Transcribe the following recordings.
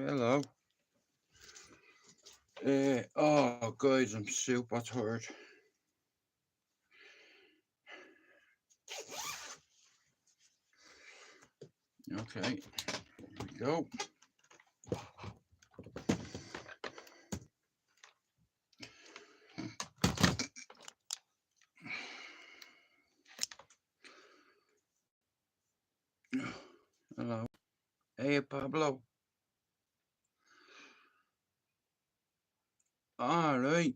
Hello. Oh, guys, I'm super tired. Okay, here we go. Hello. Hey, Pablo. All right.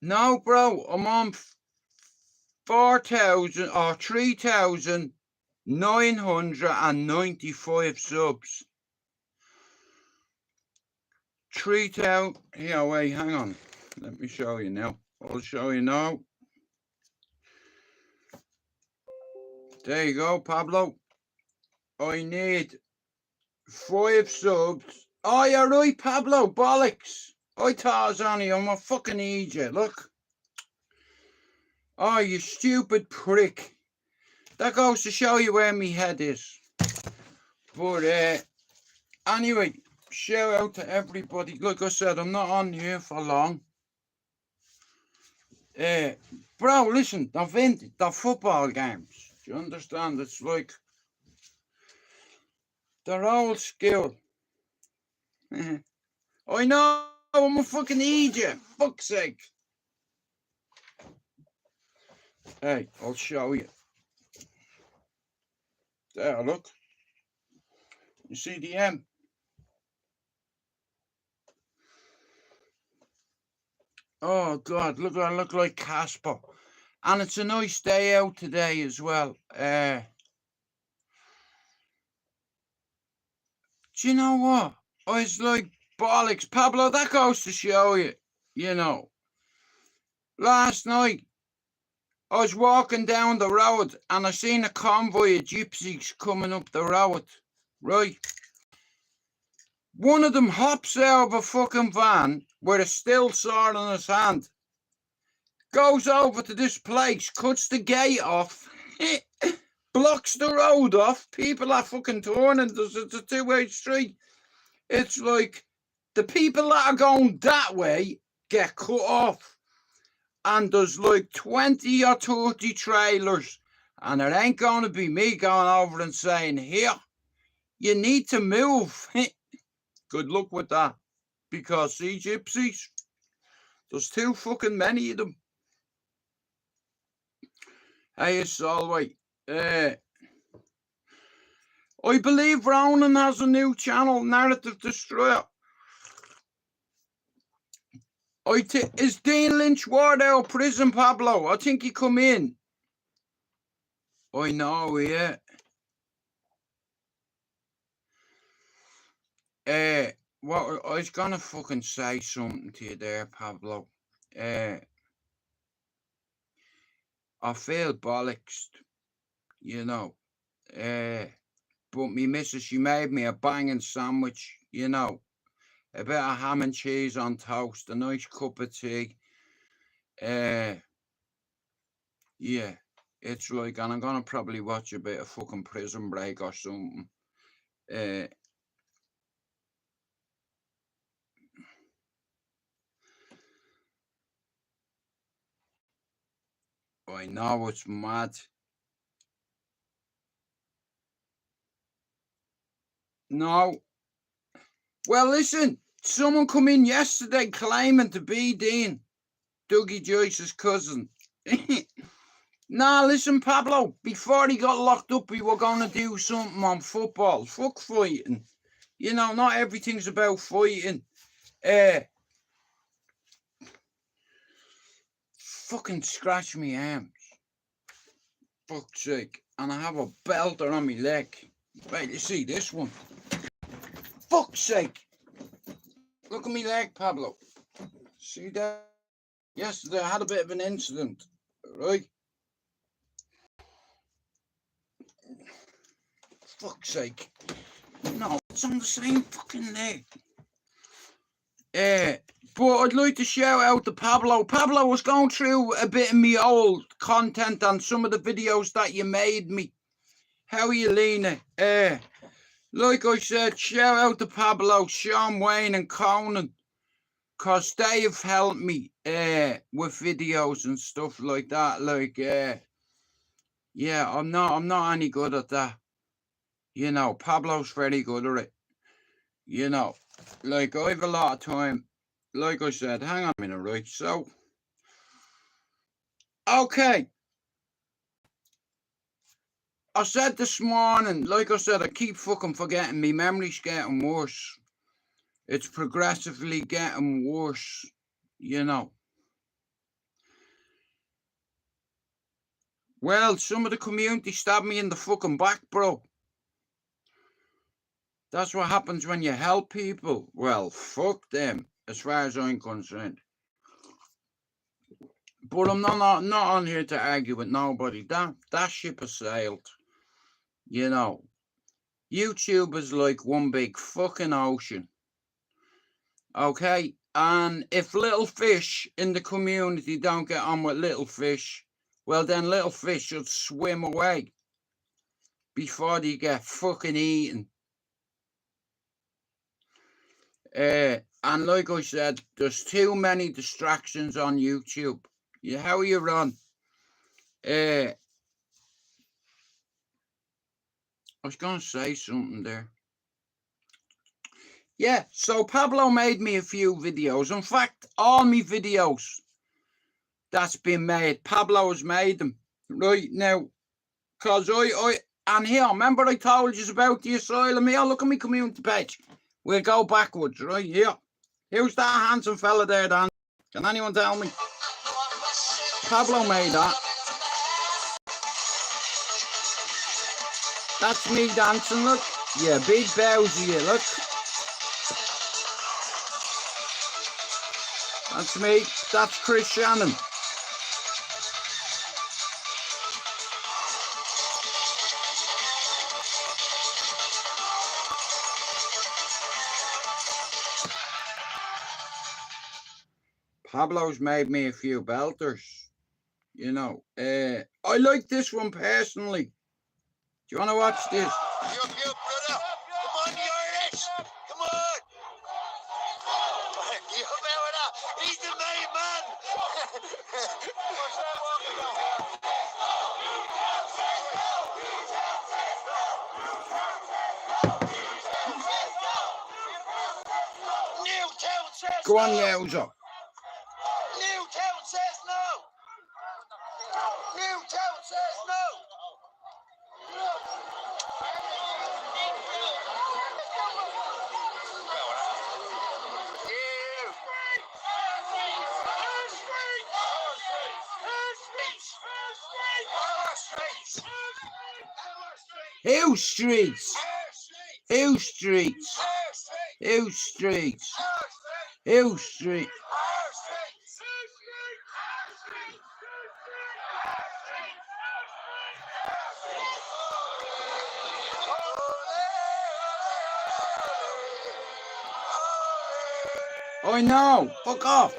No, bro, I'm on 4,000 or 3,995 subs. 3,000. Yeah, wait, hang on. Let me show you now. I'll show you now. There you go, Pablo. I need 5 subs. Oh, you're right, Pablo. Bollocks. I thought I was only. I'm a fucking idiot. Look. Oh, you stupid prick. That goes to show you where my head is. But anyway, shout out to everybody. Like I said, I'm not on here for long. Bro, listen, the football games. Do you understand? It's like they're old school. I know, I'm a fucking idiot. Fuck's sake. Hey, I'll show you. There, look. You see the M? Oh, God, look, I look like Casper. And it's a nice day out today as well. Do you know what? I was like, bollocks. Pablo, that goes to show you, you know. Last night, I was walking down the road and I seen a convoy of gypsies coming up the road, right? One of them hops out of a fucking van with a still sword in his hand, goes over to this place, cuts the gate off, blocks the road off. People are fucking turning. It's a two-way street. It's like the people that are going that way get cut off. And there's like 20 or 30 trailers. And it ain't going to be me going over and saying, here, you need to move. Good luck with that. Because see, gypsies, there's too fucking many of them. Hey, it's alright. I believe Ronan has a new channel, Narrative Destroyer. Is Dean Lynch Ward out of prison, Pablo? I think he come in. I know, yeah. Well, I was gonna fucking say something to you there, Pablo. I feel bollocks, you know. But me missus, she made me a banging sandwich, you know. A bit of ham and cheese on toast, a nice cup of tea. Yeah, it's like, and I'm gonna probably watch a bit of fucking Prison Break or something. I know it's mad. No. Well, listen, someone come in yesterday claiming to be Dean, Dougie Joyce's cousin. Nah, listen, Pablo, before he got locked up, we were going to do something on football. Fuck fighting. You know, not everything's about fighting. Fucking scratch me arms. Fuck's sake. And I have a belter on my leg. Wait, you see this one? Fuck's sake. Look at me leg, Pablo. See that? Yesterday I had a bit of an incident, right? Fuck's sake. No, it's on the same fucking day. But I'd like to shout out to Pablo. Pablo was going through a bit of me old content and some of the videos that you made me. How are you, Lena? Like I said, shout out to Pablo, Sean Wayne and Conan, because they have helped me with videos and stuff like that. Like, yeah, I'm not any good at that. You know, Pablo's very good at it. You know, like I have a lot of time. Like I said, hang on a minute, right? So, okay. I said this morning, like I said, I keep fucking forgetting. My memory's getting worse. It's progressively getting worse, you know. Well, some of the community stabbed me in the fucking back, bro. That's what happens when you help people. Well, fuck them, as far as I'm concerned. But I'm not on here to argue with nobody. That ship has sailed. You know, YouTube is like one big fucking ocean. Okay? And if little fish in the community don't get on with little fish, well then little fish should swim away before they get fucking eaten. And like I said, there's too many distractions on YouTube. How are you, Ron? I was going to say something there. Yeah, so Pablo made me a few videos. In fact, all my videos that's been made, Pablo has made them. Right now, because and here, remember I told you about the asylum here? Look at me community page. We'll go backwards, right here. Who's that handsome fella there, Dan? Can anyone tell me? Pablo made that. That's me dancing, look. Yeah, big Bowsy here, look. That's me. That's Chris Shannon. Pablo's made me a few belters. You know, I like this one personally. Do you want to watch this? Yo, brother. Come on, the Irish. Come on. Yo, brother. He's the main man. What's that walking on? Newtown says Go on, no. Yowza. Newtown says no. Newtown says no. Hill Streets. Hill Streets. Hill Streets. Hill Street. I know. Fuck off.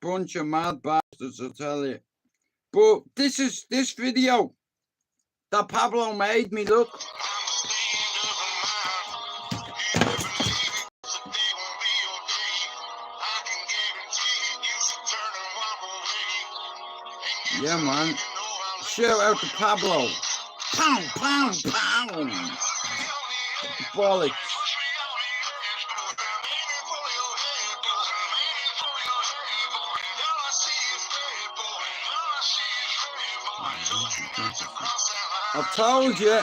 Bunch of mad bastards, I tell you. But this video that Pablo made me, look. Yeah, man. Shout out to Pablo. Pound, pound, pound. Bollocks. I told you.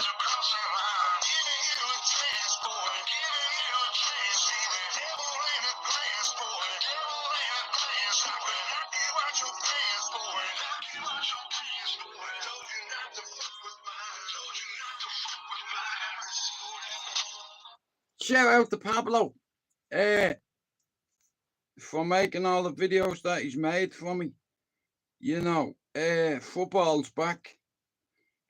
Shout out to Pablo for making all the videos that he's made for me. You know, football's back.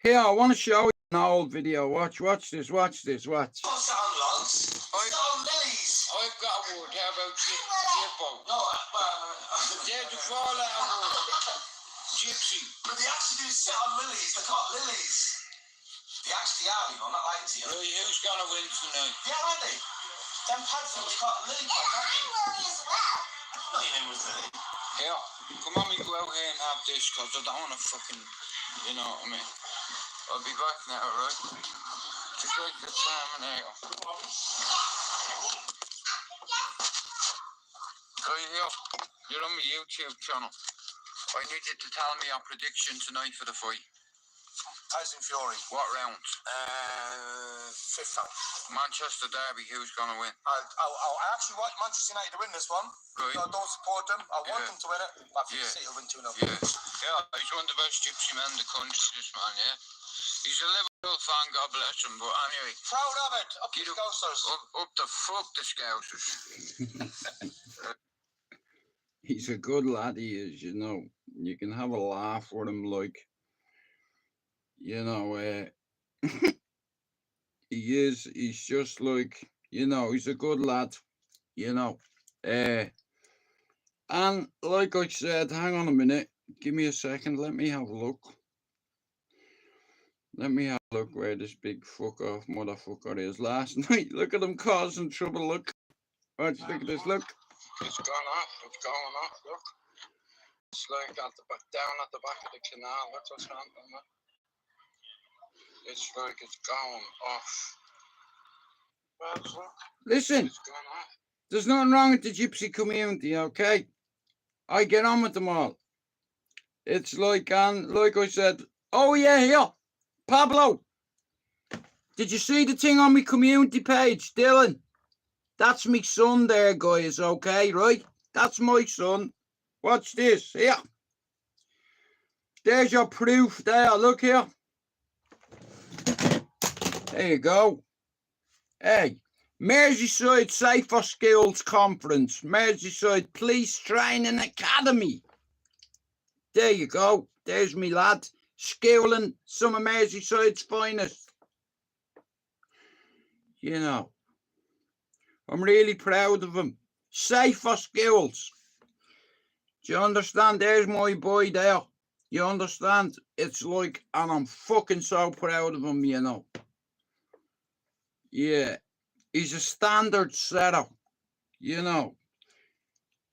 Here, I want to show you an old video. Watch this, watch this, watch. What's on, lads? I've got a word. How about Jippo? No, there's a four-letter word. Gypsy. But they actually do sit on lilies. They're called lilies. They actually are, you know, not lying to you. Right, who's going to win tonight? Yeah, aren't they? Them Padford was called lily. Yeah, I'm Lily as well. My name was Lily. Here, come on, we go out here and have this, because I don't want to fucking, you know what I mean? I'll be back now, right? Just like the Terminator. Right here, you're on my YouTube channel. I need you to tell me your prediction tonight for the fight. Tyson Fury. What round? Fifth round. Manchester Derby, who's going to win? I actually want Manchester United to win this one. Right. So I don't support them. I want them to win it. But I think City will win 2-0. Yeah. He's one of the best gypsy men in the country, this man, yeah? He's a Liverpool fan, God bless him, but anyway. Proud of it. Up the Scousers. Up the fuck the Scousers. He's a good lad, he is, you know. You can have a laugh with him, like, you know, he's just like, you know, he's a good lad, you know. And like I said, hang on a minute, give me a second, let me have a look. Let me have a look where this big fuck off motherfucker is last night. Look at him causing trouble, look. Watch, look at this, look. It's gone off, it's going off, look. It's like at the back, down at the back of the canal, look what's happening, look. It's like it's going off. Well, look. Listen, it's gone off. There's nothing wrong with the gypsy community, okay? I get on with them all. It's like, like I said, oh yeah, Pablo, did you see the thing on my community page, Dylan? That's my son there, guys, okay, right? That's my son. Watch this, here. There's your proof there, look here. There you go. Hey, Merseyside Safer Skills Conference, Merseyside Police Training Academy. There you go. There's me lad, schooling some of Merseyside's finest. You know, I'm really proud of him. Safer Skills. Do you understand? There's my boy there. You understand? It's like, and I'm fucking so proud of him, you know. Yeah. He's a standard setter, you know.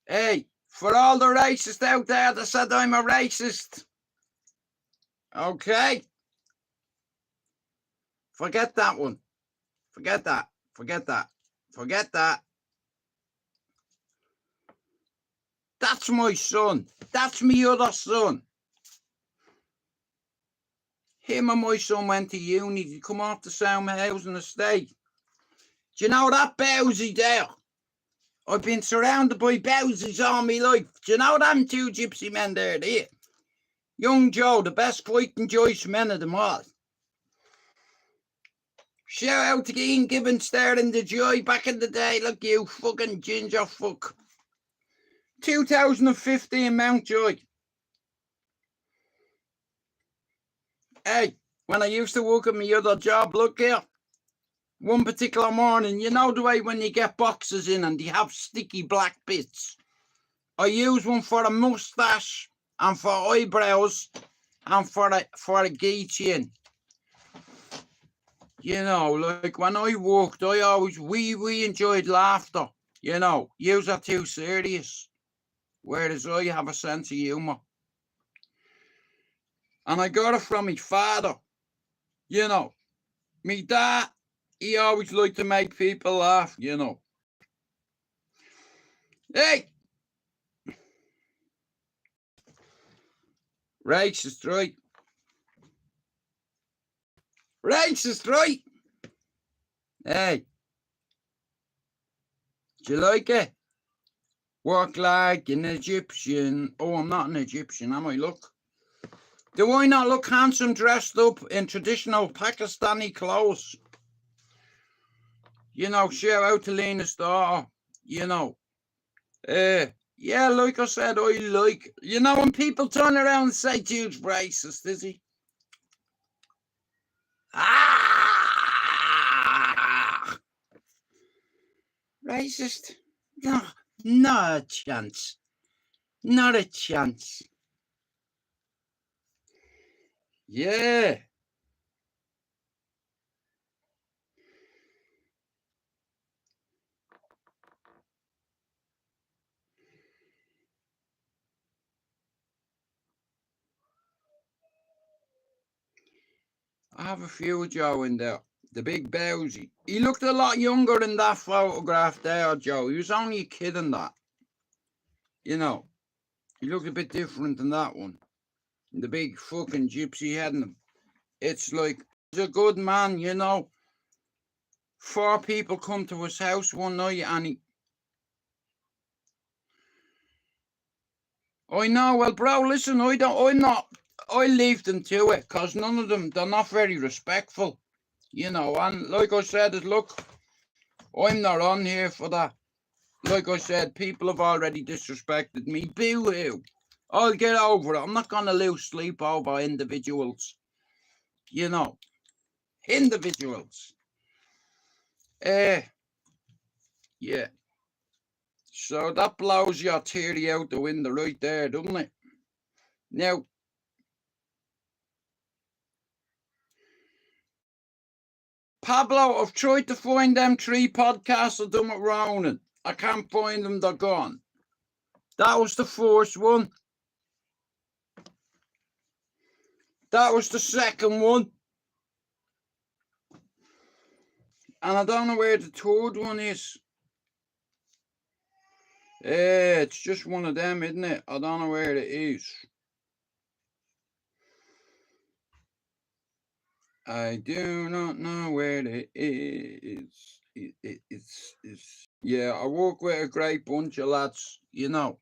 Hey, for all the racists out there that said I'm a racist, okay? Forget that one. Forget that. Forget that. Forget that. That's my son. That's me other son. Him and my son went to uni. They come off the same housing estate. Do you know that Bowsy there? I've been surrounded by Bowsies all my life. Do you know them two gypsy men there? Young Joe, the best fighting Joyce men of them all. Shout out to Ian Gibbons there in the Joy back in the day. Look, you fucking ginger fuck. 2015 Mountjoy. Hey, when I used to work at my other job, look here. One particular morning, you know the way when you get boxes in and they have sticky black bits? I use one for a moustache and for eyebrows and for a keychain. You know, like when I worked, we enjoyed laughter. You know, yous are too serious. Whereas I have a sense of humour. And I got it from my father. You know, me dad, he always liked to make people laugh, you know. Hey! Racist, right? Racist, right? Hey. Do you like it? Work like an Egyptian. Oh, I'm not an Egyptian, am I? Look. Do I not look handsome dressed up in traditional Pakistani clothes? You know, shout out to Lena's daughter. You know. Yeah, like I said, I like, you know, when people turn around and say Jude's racist, is he? Ah! Racist? No, not a chance. Not a chance. Yeah. I have a few Joe in there. The big Bowsy. He looked a lot younger in that photograph there, Joe. He was only a kid in that. You know, he looked a bit different than that one. The big fucking gypsy head in him. It's like, he's a good man, you know. 4 people come to his house one night and he... I know, well, bro, listen, I leave them to it, because none of them, they're not very respectful, you know, and like I said, look, I'm not on here for that. Like I said, people have already disrespected me. Boo-hoo. I'll get over it. I'm not going to lose sleep over individuals. You know. Individuals. Yeah. So that blows your theory out the window right there, doesn't it? Now, Pablo, I've tried to find them 3 podcasts of them at Ronan. I can't find them, they're gone. That was the first one. That was the second one. And I don't know where the third one is. It's just one of them, isn't it? I don't know where it is. I do not know where it is. It's yeah, I work with a great bunch of lads, you know.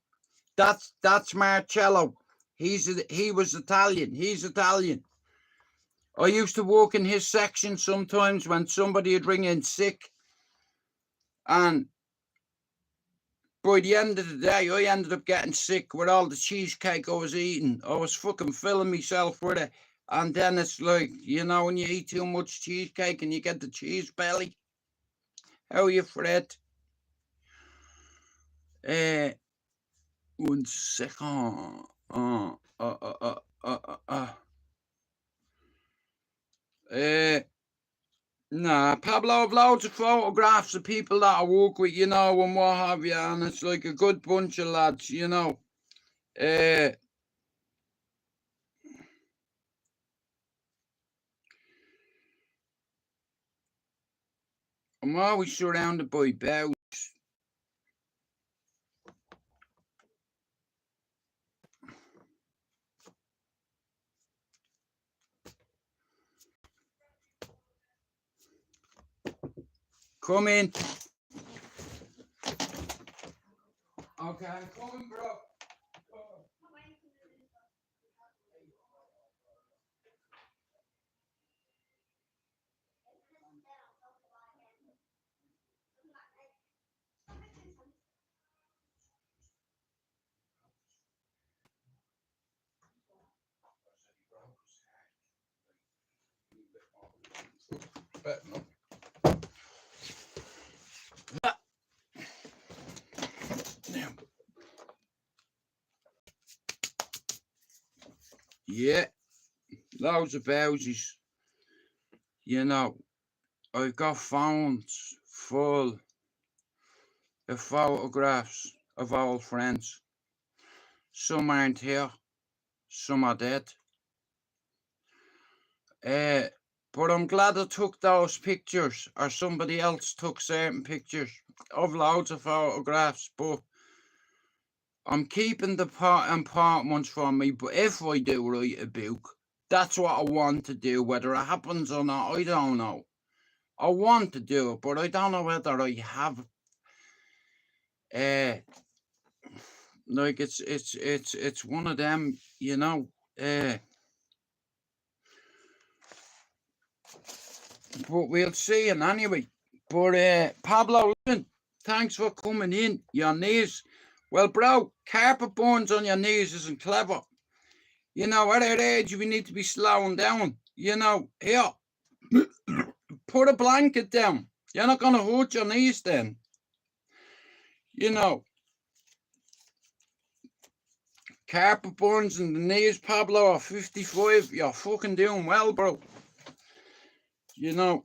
That's Marcello. He was Italian. He's Italian. I used to work in his section sometimes when somebody would ring in sick, and by the end of the day, I ended up getting sick with all the cheesecake I was eating. I was fucking filling myself with it. And then it's like, you know, when you eat too much cheesecake and you get the cheese belly. How you, Fred? 1 second. Nah, Pablo, I've loads of photographs of people that I work with, you know, and what have you, and it's like a good bunch of lads, you know. I'm always surrounded by bows. Come in. Okay, I'm coming, bro. Yeah, loads of bowsies. You know, I've got phones full of photographs of old friends. Some aren't here, some are dead. But I'm glad I took those pictures, or somebody else took certain pictures of loads of photographs, but I'm keeping the important ones for me. But if I do write a book, that's what I want to do. Whether it happens or not, I don't know. I want to do it, but I don't know whether I have. Like it's one of them, you know. But we'll see. And anyway, but Pablo, listen, thanks for coming in. Your knees Well, bro, carpet burns on your knees isn't clever. You know, at that age, we need to be slowing down. You know, here, put a blanket down. You're not going to hurt your knees then. You know, carpet burns in the knees, Pablo, are 55. You're fucking doing well, bro. You know.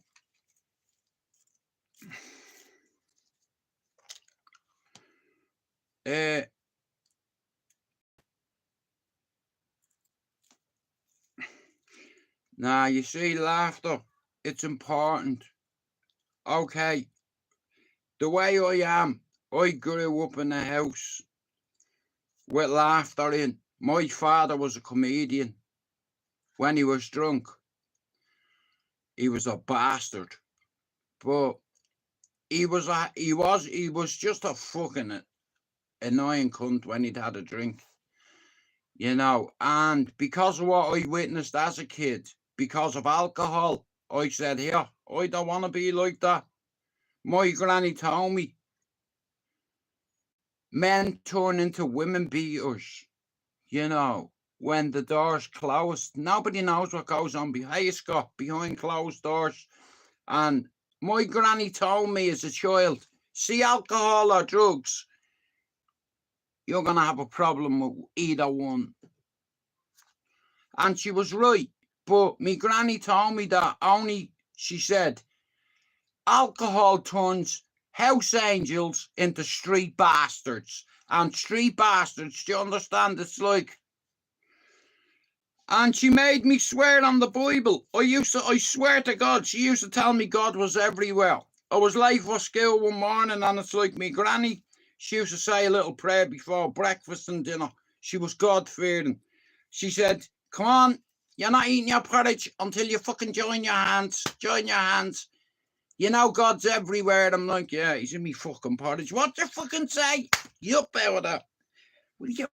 Nah, you see, laughter, it's important. Okay, the way I am, I grew up in a house with laughter in. My father was a comedian. When he was drunk, he was a bastard. But he was just a fucking annoying cunt when he'd had a drink. You know, and because of what I witnessed as a kid, because of alcohol, I said, here, I don't want to be like that. My granny told me men turn into women beaters, you know, when the door's closed. Nobody knows what goes on behind closed doors. And my granny told me as a child, see alcohol or drugs, you're going to have a problem with either one. And she was right. But my granny told me that she said, alcohol turns house angels into street bastards. And street bastards, do you understand? It's like... And she made me swear on the Bible. I swear to God, she used to tell me God was everywhere. I was late for school one morning and it's like me granny, she used to say a little prayer before breakfast and dinner. She was God-fearing. She said, come on, you're not eating your porridge until you fucking join your hands. Join your hands. You know God's everywhere. I'm like, yeah, he's in me fucking porridge. What you fucking say? You up out of that. Will you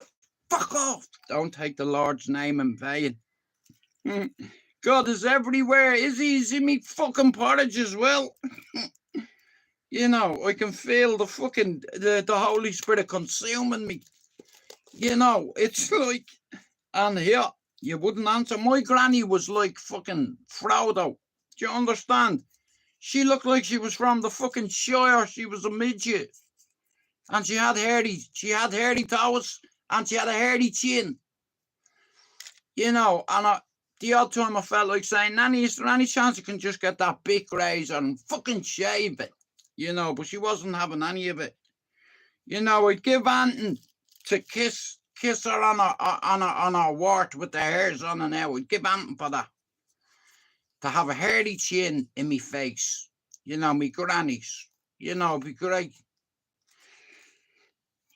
fuck off? Don't take the Lord's name in vain. God is everywhere. Is he? He's in me fucking porridge as well. You know, I can feel the fucking, the Holy Spirit consuming me. You know, it's like, and here, you wouldn't answer. My granny was like fucking Frodo. Do you understand? She looked like she was from the fucking Shire. She was a midget. And she had hairy toes. And she had a hairy chin. You know, and the odd time I felt like saying, Nanny, is there any chance you can just get that big razor and fucking shave it? You know, but she wasn't having any of it. You know, I'd give Anton to kiss her on her wart with the hairs on her now. I'd give Anton for that. To have a hairy chin in me face. You know, me grannies. You know, it'd be great.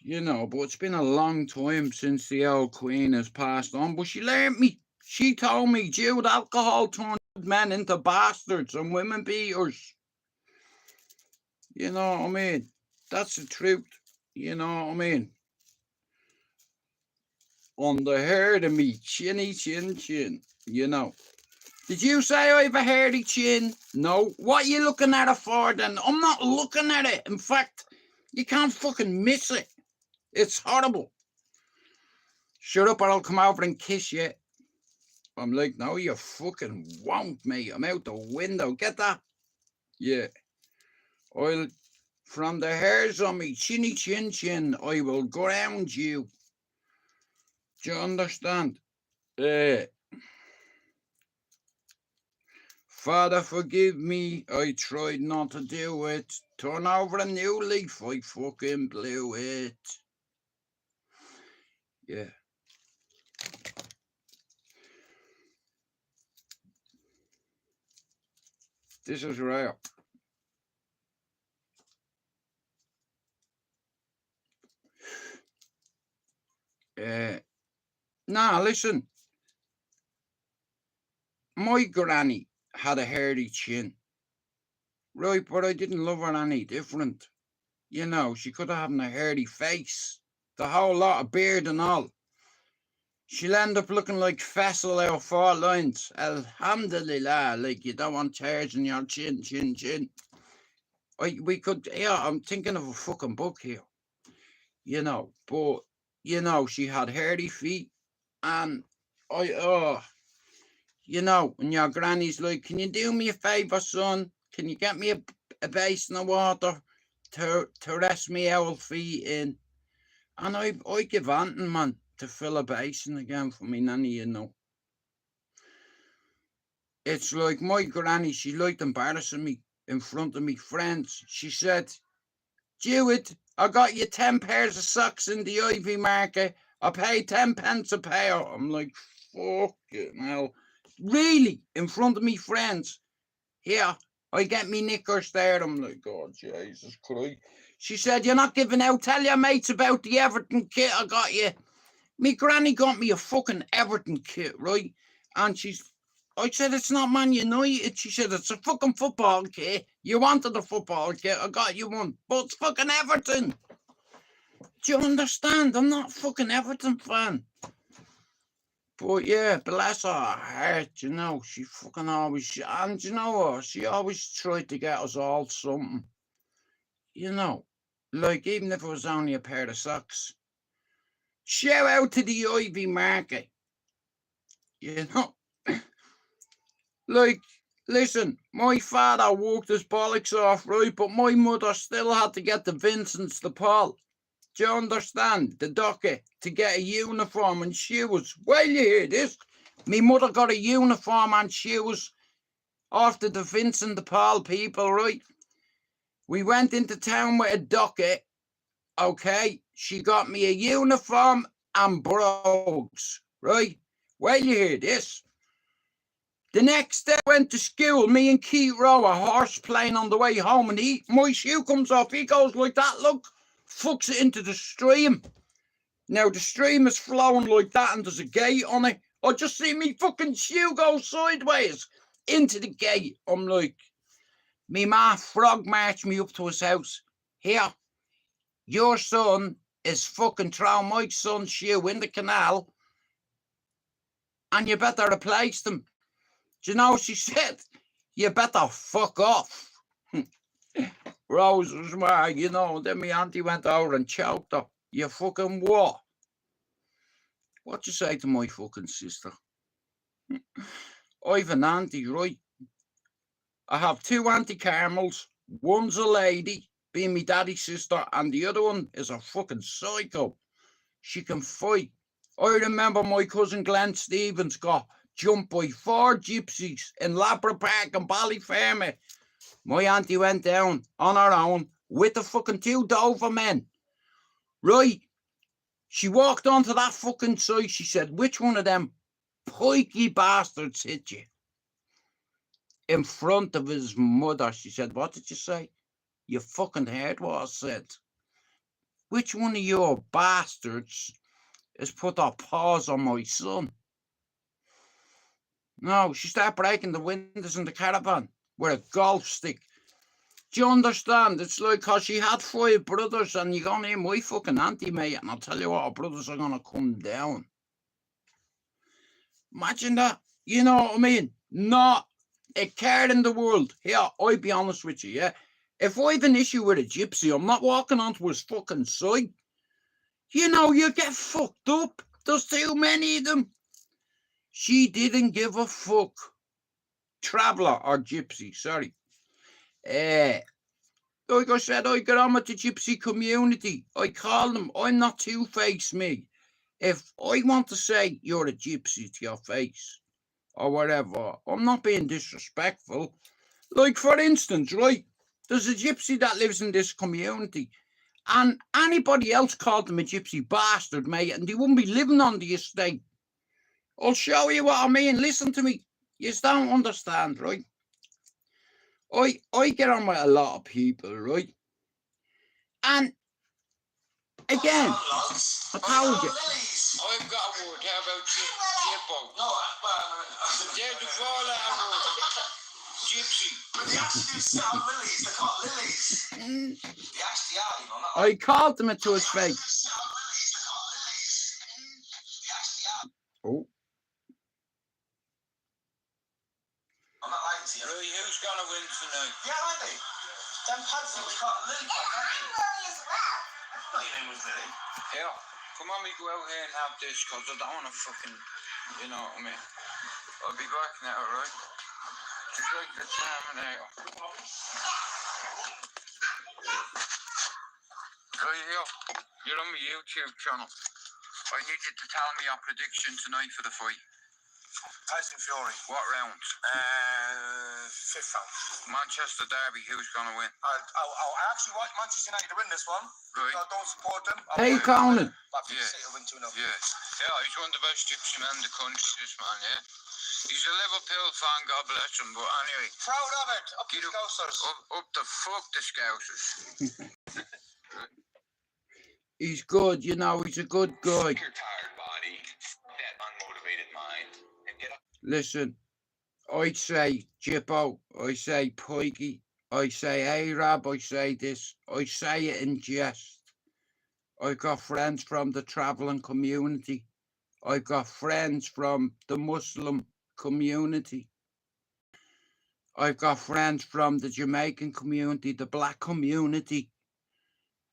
You know, but it's been a long time since the old queen has passed on. But she learned me. She told me, Jude, alcohol turned men into bastards and women beaters. You know what I mean? That's the truth. You know what I mean? On the hair of me, chinny chin chin. You know. Did you say I have a hairy chin? No. What are you looking at it for then? I'm not looking at it. In fact, you can't fucking miss it. It's horrible. Shut up or I'll come over and kiss you. I'm like, no, you fucking won't, mate. I'm out the window. Get that? Yeah. From the hairs on me, chinny chin chin, I will ground you. Do you understand? Father, forgive me. I tried not to do it. Turn over a new leaf. I fucking blew it. Yeah. This is rare. Nah, listen. My granny had a hairy chin. Right, but I didn't love her any different. You know, she could have had a hairy face. The whole lot of beard and all. She'll end up looking like Fessel out of 4 lines. Alhamdulillah, like you don't want tears in your chin, chin, chin. I'm thinking of a fucking book here. you know. But, you know, she had hairy feet, and you know, and your granny's like, can you do me a favour, son? Can you get me a basin of water to rest me old feet in? And I give Anton, man, to fill a basin again for me nanny, you know. It's like my granny, she liked embarrassing me in front of me friends. She said, Jewett, I got you 10 pairs of socks in the Ivy Market. I paid 10 pence a pair. I'm like, fucking hell. Really? In front of me friends? Here, I get me knickers there. I'm like, oh, Jesus Christ. She said, you're not giving out. Tell your mates about the Everton kit I got you. Me granny got me a fucking Everton kit, right? And I said, it's not Man United. She said, it's a fucking football kit. You wanted a football kit. I got you one. But it's fucking Everton. Do you understand? I'm not a fucking Everton fan. But yeah, bless her heart, you know, she fucking always, and you know what, she always tried to get us all something, you know, like even if it was only a pair of socks. Shout out to the Ivy Market, you know. Like, listen, my father worked his bollocks off, right, but my mother still had to get the Vincents to Paul. Do you understand? The docket to get a uniform and shoes. Well, you hear this? Me mother got a uniform and shoes after the Vincent de Paul people, right? We went into town with a docket, okay? She got me a uniform and brogues, right? Well, you hear this? The next day I went to school, me and Keith Rowe are horse playing on the way home, and my shoe comes off, he goes like that, look, fucks it into the stream. Now the stream is flowing like that and there's a gate on it. I just see me fucking shoe go sideways into the gate. I'm like, me ma frog marched me up to his house. Here, your son is fucking throwing my son's shoe in the canal and you better replace them. Do you know, she said, you better fuck off. Rose was mad, you know, then my auntie went over and choked her. You fucking what? What you say to my fucking sister? I've an auntie, right? I have two Auntie Carmels. One's a lady, being me daddy's sister, and the other one is a fucking psycho. She can fight. I remember my cousin Glenn Stevens got jumped by 4 gypsies in Labra Park and Ballyfermot. My auntie went down on her own with the fucking 2 Dover men. Right? She walked onto that fucking site. She said, which one of them pikey bastards hit you? In front of his mother. She said, what did you say? You fucking heard what I said. Which one of your bastards has put their paws on my son? No, she started breaking the windows in the caravan with a golf stick. Do you understand? It's like, cause she had 5 brothers and you're gonna hear my fucking auntie, mate, and I'll tell you what, her brothers are gonna come down. Imagine that. You know what I mean? Not a care in the world. Here, I'll be honest with you, yeah? If I have an issue with a gypsy, I'm not walking onto his fucking side. You know, you get fucked up. There's too many of them. She didn't give a fuck. Traveller or gypsy, sorry. Like I said, I get on with the gypsy community. I call them, I'm not two-faced, me. If I want to say you're a gypsy to your face or whatever, I'm not being disrespectful. Like, for instance, right, there's a gypsy that lives in this community, and anybody else called them a gypsy bastard, mate, and they wouldn't be living on the estate. I'll show you what I mean. Listen to me. You don't understand, right? I get on with a lot of people, right? And again, I told you. I've got a word. How about Jippo? No, they're the fallout word. Gypsy. But they actually do sell lilies. They're called lilies. They actually are, you know. I called them to his face. Oh. I'm not lying to you. Really, who's gonna win tonight? Yeah, aren't they? Them pants that was called lily. thought your name was Lily. Yeah. Come on, we go out here and have this, because I don't want to fucking, you know what I mean? I'll be back now, right? Just like the Terminator. Right here. You're on my YouTube channel. I need you to tell me your prediction tonight for the fight. Tyson Fury. What round? 5th round. Manchester Derby, who's going to win? I actually want Manchester United to win this one. Right. I don't support them. Hey, Conan. But I think City will win 2-0. Yeah. Yeah, he's one of the best gypsy men in the country, this man, yeah. He's a Liverpool fan, God bless him, but anyway. Proud of it. Up the Scousers. Up the fuck the Scousers. He's good, you know, he's a good guy. Your tired body, that unmotivated mind, and get up. Listen, I say Jippo, I say Pikey, I say Arab, I say this, I say it in jest. I got friends from the travelling community. I got friends from the Muslim community. I've got friends from the Jamaican community, the black community,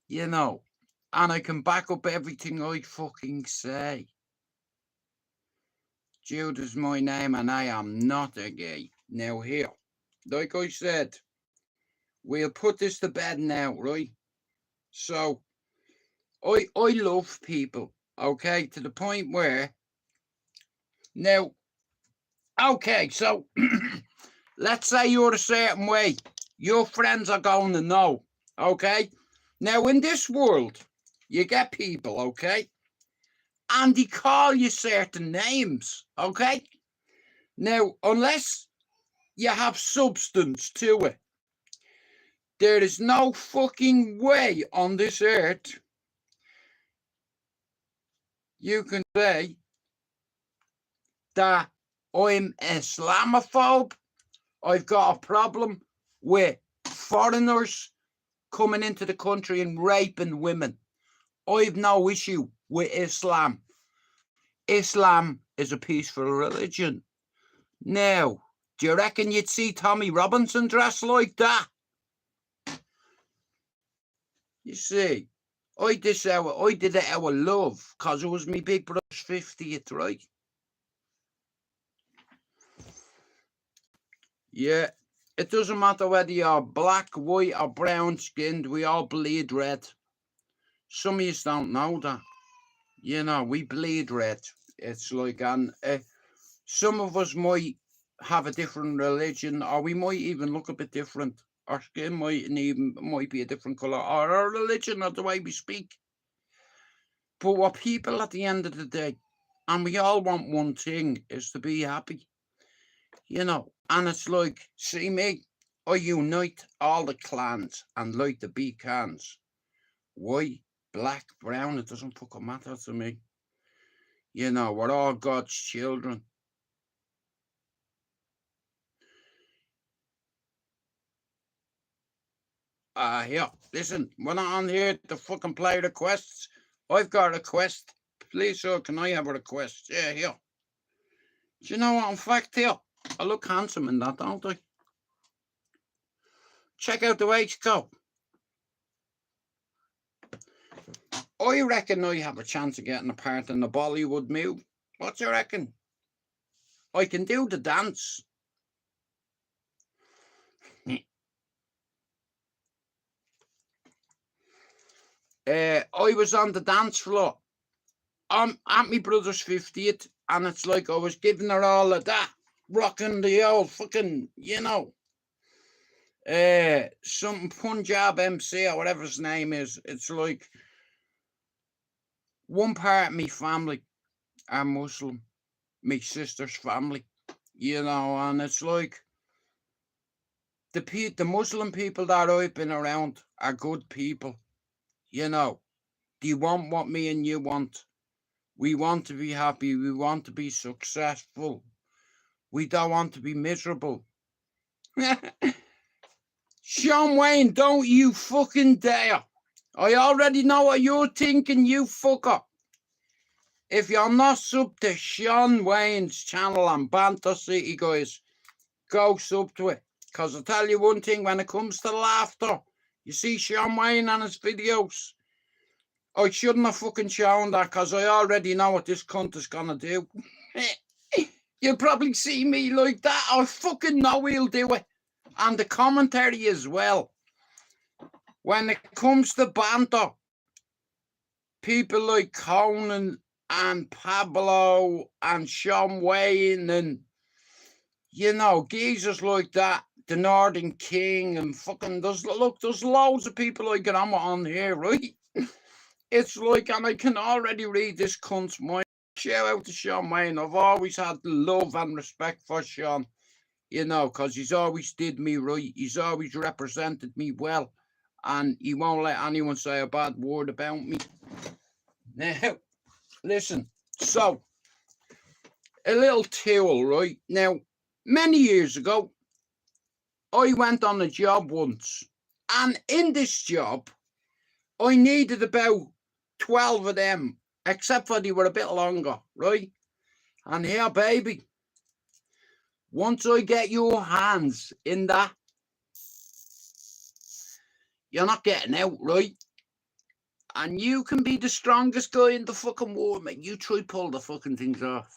you know, and I can back up everything I fucking say. Jude is my name and I am not a gay. Now here, like I said, we'll put this to bed now, right? So, I love people, okay, to the point where, now, okay, so, let's say you're a certain way. Your friends are going to know, okay? Now, in this world, you get people, okay? And they call you certain names, okay? Now, unless you have substance to it, there is no fucking way on this earth you can say that I'm Islamophobe. I've got a problem with foreigners coming into the country and raping women. I've no issue with Islam. Islam is a peaceful religion. Now, do you reckon you'd see Tommy Robinson dressed like that? You see, I did it out of love, because it was my big brother's 50th, right? Yeah, it doesn't matter whether you're black, white, or brown skinned, we all bleed red. Some of you don't know that. You know, we bleed red. It's like, and some of us might have a different religion, or we might even look a bit different. Our skin might be a different colour, or our religion, or the way we speak. But we're people at the end of the day, and we all want one thing, is to be happy. You know, and it's like, see me, I unite all the clans and like the big cans. White, black, brown, it doesn't fucking matter to me. You know, we're all God's children. Yeah, listen, we're not on here to fucking play requests. I've got a request. Please, sir, can I have a request? Yeah, here. Do you know what, in fact, here, I look handsome in that, don't I? Check out the waistcoat. I reckon I have a chance of getting a part in the Bollywood movie. What do you reckon? I can do the dance. I was on the dance floor. I'm at my brother's 50th, and it's like I was giving her all of that, rocking the old fucking, you know, something Punjab MC or whatever his name is. It's like one part of my family are Muslim, my sister's family, you know, and it's like the Muslim people that I've been around are good people, you know. They want what me and you want. We want to be happy. We want to be successful. We don't want to be miserable. Sean Wayne, don't you fucking dare. I already know what you're thinking, you fucker. If you're not sub to Sean Wayne's channel on Banter City, guys, go sub to it. Because I'll tell you one thing, when it comes to laughter, you see Sean Wayne on his videos, I shouldn't have fucking shown that because I already know what this cunt is gonna do. You'll probably see me like that. I fucking know he'll do it. And the commentary as well. When it comes to banter, people like Conan and Pablo and Sean Wayne and, you know, geezers like that, the Northern King and fucking, there's loads of people I get on here, right? It's like, and I can already read this cunt's mind. Shout out to Sean Wayne. I've always had love and respect for Sean, you know, because he's always did me right. He's always represented me well. And he won't let anyone say a bad word about me. Now, listen. So, a little tool, right? Now, many years ago, I went on a job once. And in this job, I needed about 12 of them, except for they were a bit longer, right? And here, baby, once I get your hands in that, you're not getting out, right? And you can be the strongest guy in the fucking world, mate. You try pull the fucking things off.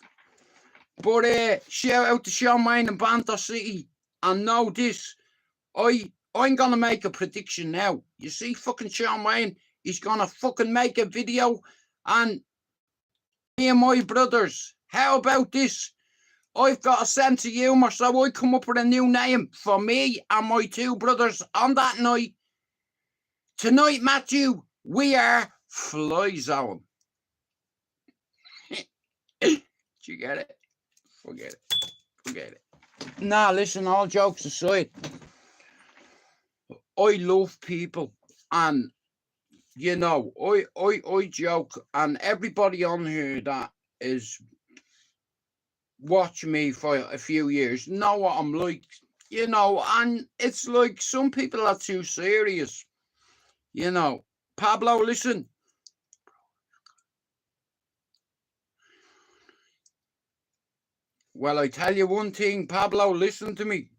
But shout out to Sean Wayne and Banter City. And know this, I'm gonna make a prediction now. You see fucking Sean Wayne, he's gonna fucking make a video, and me and my brothers, how about this? I've got a sense of humour, so I come up with a new name for me and my two brothers on that night. Tonight, Matthew, we are Fly Zone. Do you get it? Forget it. Nah, listen, all jokes aside, I love people, and you know, I joke, and everybody on here that is watching me for a few years know what I'm like, you know, and it's like some people are too serious, you know. Pablo, listen. Well, I tell you one thing, Pablo, listen to me.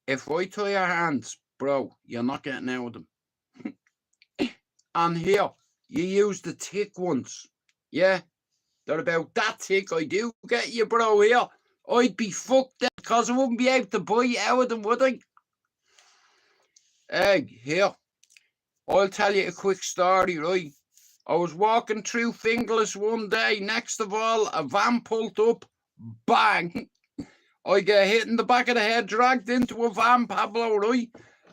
If I tie your hands, bro, you're not getting out of them. And here, you use the thick ones. Yeah, they're about that thick. I do get you, bro, here. I'd be fucked up because I wouldn't be able to bite out of them, would I? Hey, here. I'll tell you a quick story, right? I was walking through Fingerless one day. Next of all, a van pulled up. Bang! I get hit in the back of the head, dragged into a van, Pablo, right?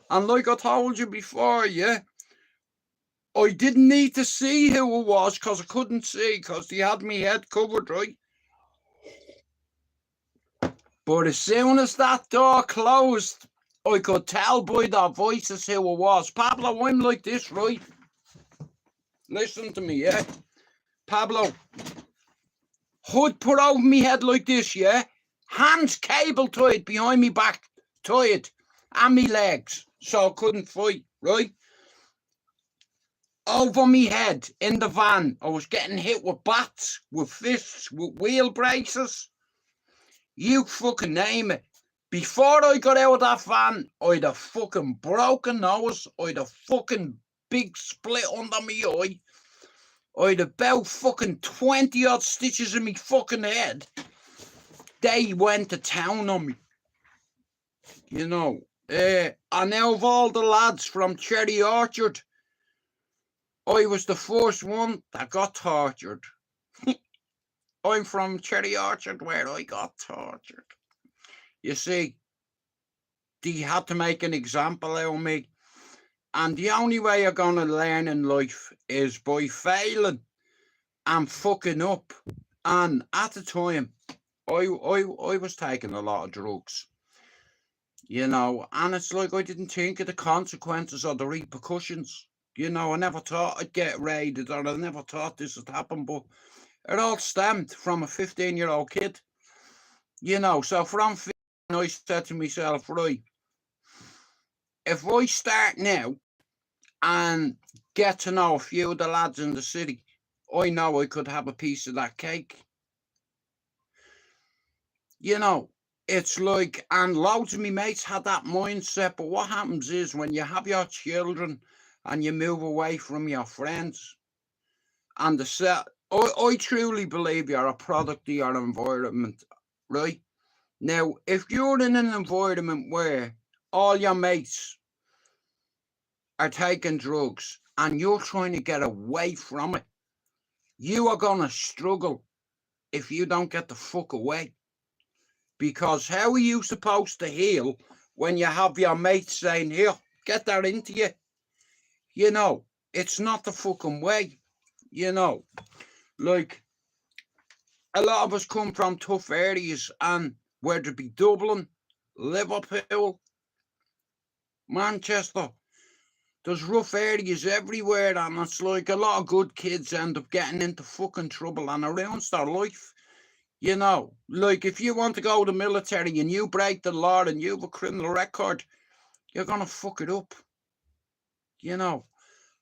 And like I told you before, yeah, I didn't need to see who it was because I couldn't see because they had me head covered, right? But as soon as that door closed, I could tell by their voices who it was. Pablo, I'm like this, right? Listen to me, yeah? Pablo, hood put over me head like this, yeah? Hands cable tied behind me back, tied, and me legs, so I couldn't fight, right? Over me head in the van, I was getting hit with bats, with fists, with wheel braces. You fucking name it. Before I got out of that van, I'd a fucking broken nose, I'd a fucking big split under me eye, I'd about fucking 20 odd stitches in me fucking head. They went to town on me. You know, and now of all the lads from Cherry Orchard, I was the first one that got tortured. I'm from Cherry Orchard where I got tortured. You see, they had to make an example out of me. And the only way you're going to learn in life is by failing and fucking up. And at the time, I was taking a lot of drugs. You know, and it's like I didn't think of the consequences or the repercussions. You know, I never thought I'd get raided, or I never thought this would happen, but it all stemmed from a 15-year-old kid. You know, so from 15, I said to myself, right, if I start now and get to know a few of the lads in the city, I know I could have a piece of that cake. You know, it's like, and loads of me mates had that mindset, but what happens is when you have your children and you move away from your friends. And I truly believe you're a product of your environment, right? Now, if you're in an environment where all your mates are taking drugs and you're trying to get away from it, you are going to struggle if you don't get the fuck away. Because how are you supposed to heal when you have your mates saying, here, get that into you? You know, it's not the fucking way. You know, like, a lot of us come from tough areas, and whether it be Dublin, Liverpool, Manchester, there's rough areas everywhere, and it's like a lot of good kids end up getting into fucking trouble and it ruins their life. You know, like if you want to go to the military and you break the law and you have a criminal record, you're gonna fuck it up. You know,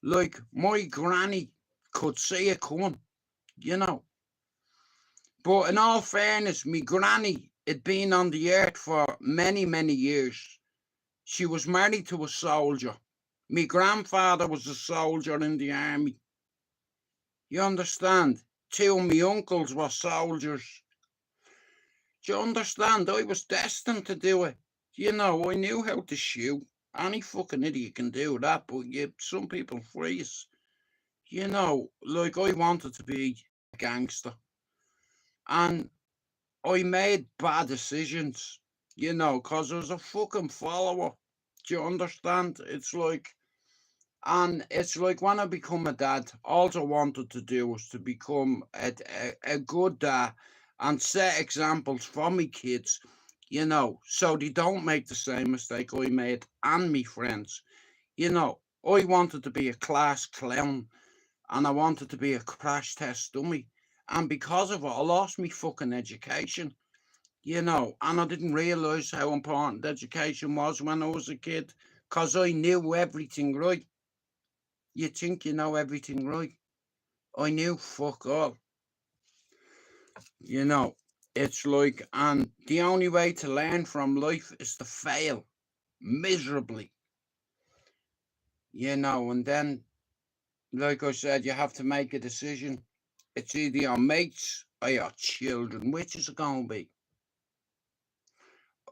like my granny could see it coming, you know. But in all fairness, me granny had been on the earth for many, many years. She was married to a soldier. Me grandfather was a soldier in the army. You understand? Two of me uncles were soldiers. Do you understand? I was destined to do it. You know, I knew how to shoot. Any fucking idiot can do that, but some people freeze. You know, like I wanted to be a gangster. And I made bad decisions, you know, because I was a fucking follower. Do you understand? It's like when I become a dad, all I wanted to do was to become a good dad and set examples for me kids, you know, so they don't make the same mistake I made and me friends. You know, I wanted to be a class clown and I wanted to be a crash test dummy. And because of it, I lost me fucking education, you know, and I didn't realise how important education was when I was a kid because I knew everything right. You think you know everything right. I knew fuck all. You know, it's like, and the only way to learn from life is to fail miserably. You know, and then, like I said, you have to make a decision. It's either your mates or your children. Which is it going to be?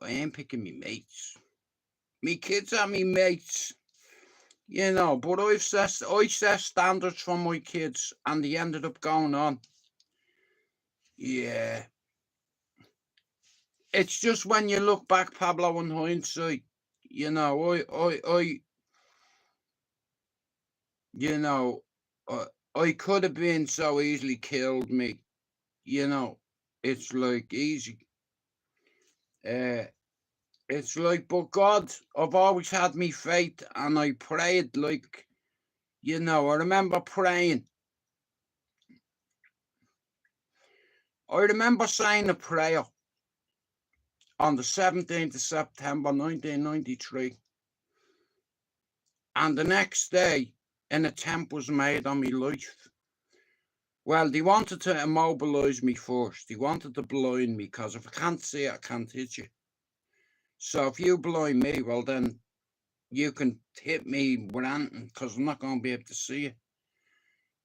I ain't picking me mates. Me kids are me mates. You know, but I set standards for my kids and they ended up going on. Yeah. It's just when you look back, Pablo, in hindsight, you know, you know, I could have been so easily killed, me. You know, it's like easy. Uh, it's like, but God, I've always had me faith, and I prayed like, you know, I remember praying. I remember saying a prayer on the 17th of September 1993. And the next day, an attempt was made on my life. Well, they wanted to immobilise me first. They wanted to blind me because if I can't see it, I can't hit you. So if you blind me, well, then you can hit me with anything because I'm not going to be able to see it.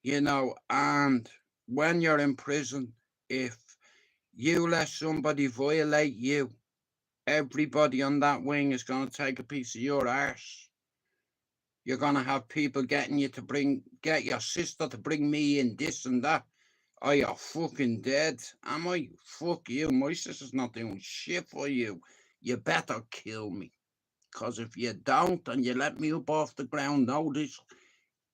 You know, and when you're in prison, if you let somebody violate you, everybody on that wing is going to take a piece of your arse. You're going to have people getting you to get your sister to bring me in, this and that. Oh, you're fucking dead. Am I? Fuck you. My sister's not doing shit for you. You better kill me. Because if you don't and you let me up off the ground, notice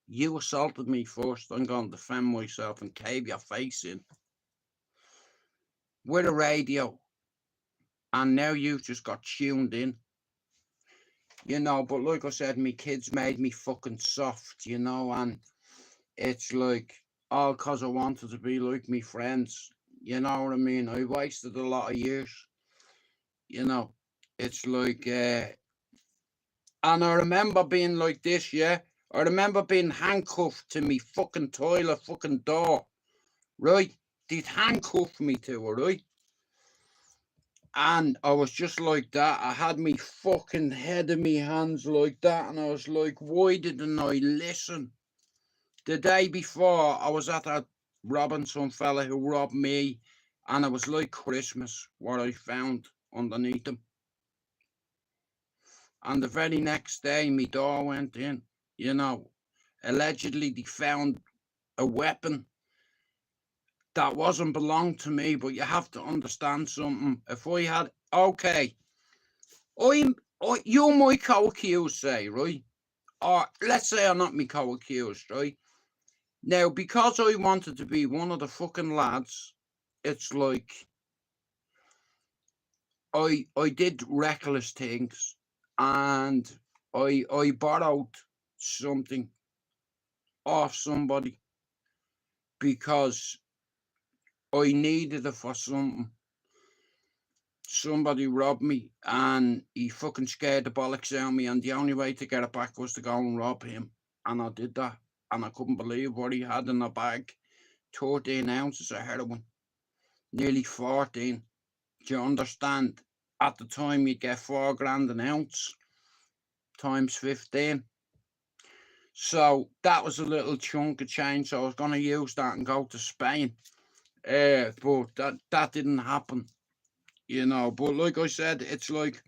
you assaulted me first. I'm going to defend myself and cave your face in. With a radio. And now you've just got tuned in. You know, but like I said, me kids made me fucking soft, you know, and it's like, all because I wanted to be like me friends. You know what I mean? I wasted a lot of years. You know, it's like, and I remember being like this, yeah? I remember being handcuffed to me fucking toilet fucking door, right? They'd handcuff me to it, right? And I was just like that. I had me fucking head in me hands like that, and I was like, why didn't I listen? The day before, I was at that robbing some fella who robbed me, and it was like Christmas, what I found underneath him. And the very next day, my door went in, you know. Allegedly, they found a weapon that wasn't belonged to me, but you have to understand something. If I had, okay, you might co-accused, say, right? Or let's say I'm not me co-accused, right? Now, because I wanted to be one of the fucking lads, it's like I did reckless things, and I borrowed something off somebody because I needed it for something. Somebody robbed me and he fucking scared the bollocks out of me, and the only way to get it back was to go and rob him. And I did that, and I couldn't believe what he had in the bag. 13 ounces of heroin, nearly 14. Do you understand? At the time, you'd get $4 an ounce times 15. So that was a little chunk of change. So I was going to use that and go to Spain. But that didn't happen, you know. But like I said, it's like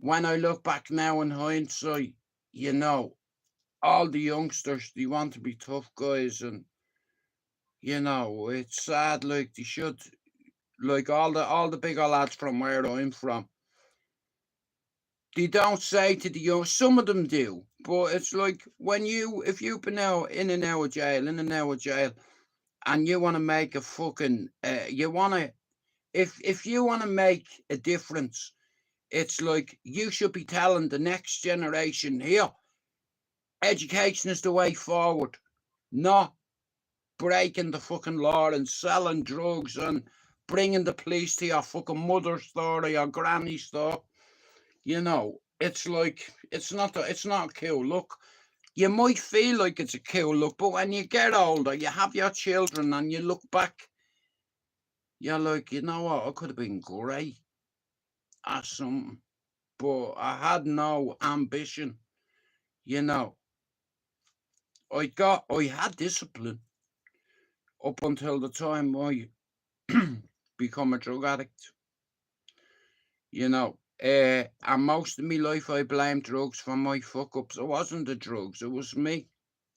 when I look back now in hindsight, you know, all the youngsters, they want to be tough guys, and you know, it's sad. Like they should, like all the bigger lads from where I'm from, they don't say to the young. Some of them do, but it's like if you've been out in and out of jail, and you want to make a fucking, if you want to make a difference, it's like you should be telling the next generation here, education is the way forward, not breaking the fucking law and selling drugs and bringing the police to your fucking mother's store or your granny's store. You know, it's like it's not a cool look. You might feel like it's a cool look, but when you get older, you have your children and you look back, you're like, you know what, I could have been great at something, but I had no ambition, you know. I had discipline up until the time I become a drug addict, you know. And most of my life I blamed drugs for my fuck ups. It wasn't the drugs, it was me.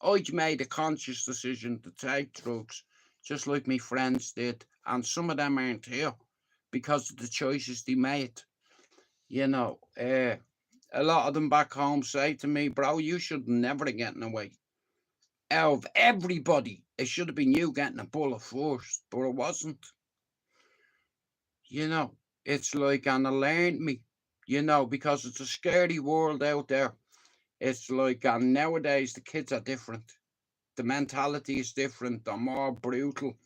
I made a conscious decision to take drugs, just like my friends did, and some of them aren't here because of the choices they made. You know, a lot of them back home say to me, bro, you should never have gotten away. Out of everybody, it should have been you getting a bullet first, but it wasn't. You know, it's like, and it learned me, you know, because it's a scary world out there. It's like, and nowadays the kids are different. The mentality is different. They're more brutal,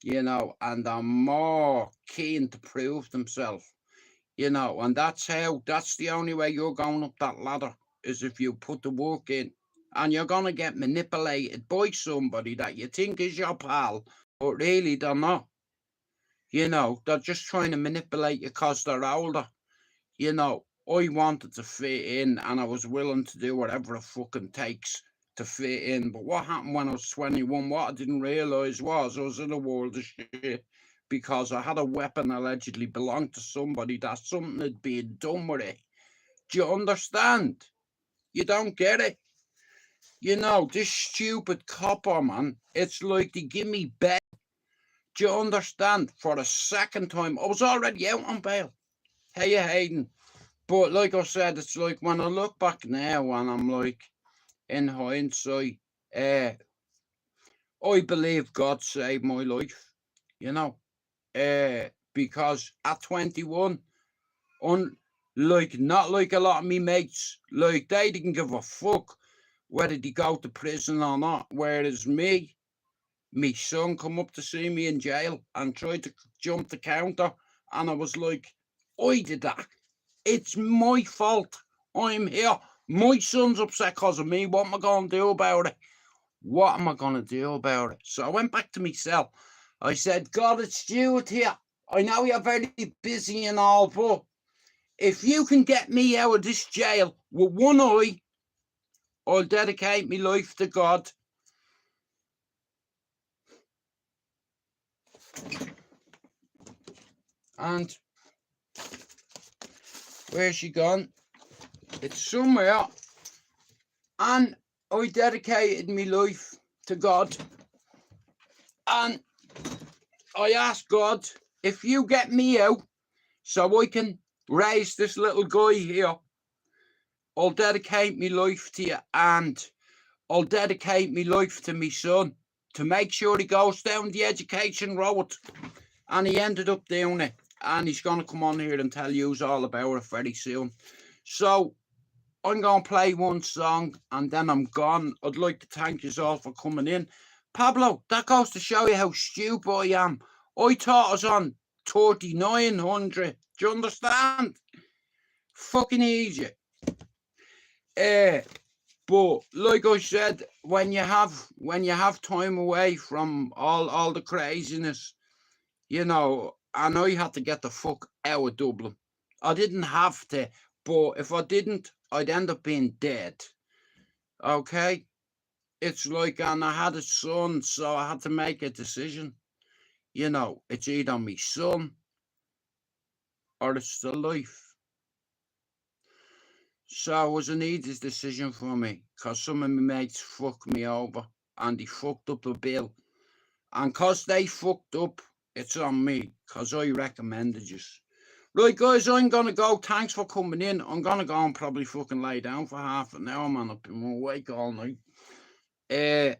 you know, and they're more keen to prove themselves, you know, and that's the only way you're going up that ladder is if you put the work in. And you're going to get manipulated by somebody that you think is your pal, but really they're not. You know, they're just trying to manipulate you because they're older. You know, I wanted to fit in and I was willing to do whatever it fucking takes to fit in. But what happened when I was 21, what I didn't realise was I was in a world of shit because I had a weapon allegedly belonged to somebody that something had been done with it. Do you understand? You don't get it. You know, this stupid copper, man, it's like they give me bail. Do you understand? For the second time, I was already out on bail. Hey, Hayden. But like I said, it's like when I look back now and I'm like, in hindsight, I believe God saved my life, you know, because at 21, not like a lot of me mates, like they didn't give a fuck whether they go to prison or not. Whereas me son come up to see me in jail and tried to jump the counter, and I was like, I did that. It's my fault. I'm here. My son's upset because of me. What am I going to do about it? What am I going to do about it? So I went back to my cell. I said, God, it's Stuart here. I know you're very busy and all, but if you can get me out of this jail with one eye, I'll dedicate my life to God. And where's she gone? It's somewhere. And I dedicated my life to God. And I asked God, if you get me out so I can raise this little guy here, I'll dedicate my life to you, and I'll dedicate my life to my son to make sure he goes down the education road. And he ended up doing it. And he's going to come on here and tell you all about it very soon. So I'm going to play one song and then I'm gone. I'd like to thank you all for coming in. Pablo, that goes to show you how stupid I am. I thought I was on 3900. Do you understand? Fucking easy. But like I said, when you have time away from all the craziness, you know, and I had to get the fuck out of Dublin. I didn't have to, but if I didn't, I'd end up being dead. Okay? It's like, and I had a son, so I had to make a decision. You know, it's either my son or it's the life. So it was an easy decision for me, because some of my mates fucked me over and they fucked up the bill. And because they fucked up, it's on me, because I recommended you. Right, guys, I'm going to go. Thanks for coming in. I'm going to go and probably fucking lay down for half an hour, man. I've been awake all night. Yeah,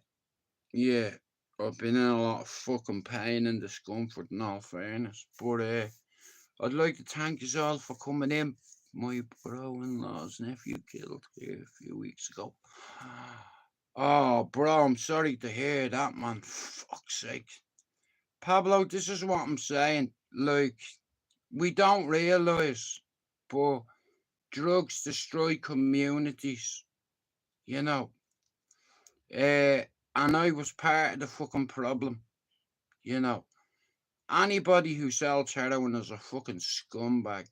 I've been in a lot of fucking pain and discomfort, in all fairness. But I'd like to thank you all for coming in. My bro-in-law's nephew killed here a few weeks ago. Oh, bro, I'm sorry to hear that, man. Fuck's sake. Pablo, this is what I'm saying. Like, we don't realise, but drugs destroy communities, you know. And I was part of the fucking problem, you know. Anybody who sells heroin is a fucking scumbag.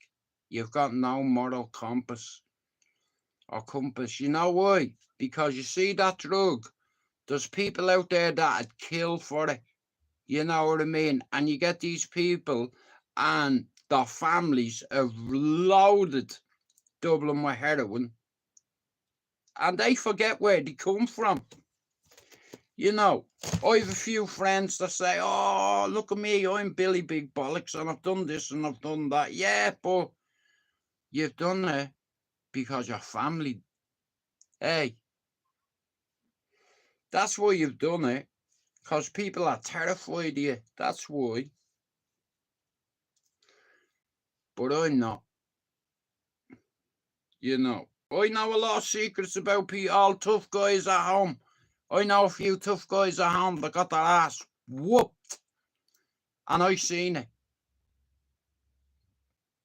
You've got no moral compass or compass. You know why? Because you see that drug, there's people out there that'd kill for it. You know what I mean? And you get these people and their families are loaded Dublin with heroin, and they forget where they come from. You know, I have a few friends that say, oh, look at me, I'm Billy Big Bollocks and I've done this and I've done that. Yeah, but you've done it because your family, hey, that's why you've done it, because people are terrified of you. That's why. But I'm not. You know, I know a lot of secrets about people, all tough guys at home. I know a few tough guys at home that got their ass whooped. And I seen it.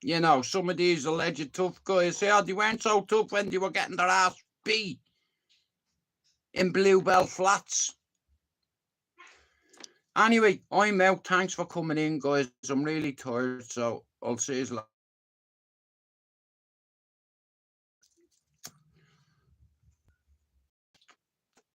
You know, some of these alleged tough guys say, oh, they weren't so tough when they were getting their ass beat in Bluebell Flats. Anyway, I'm out. Thanks for coming in, guys. I'm really tired, so I'll see you later.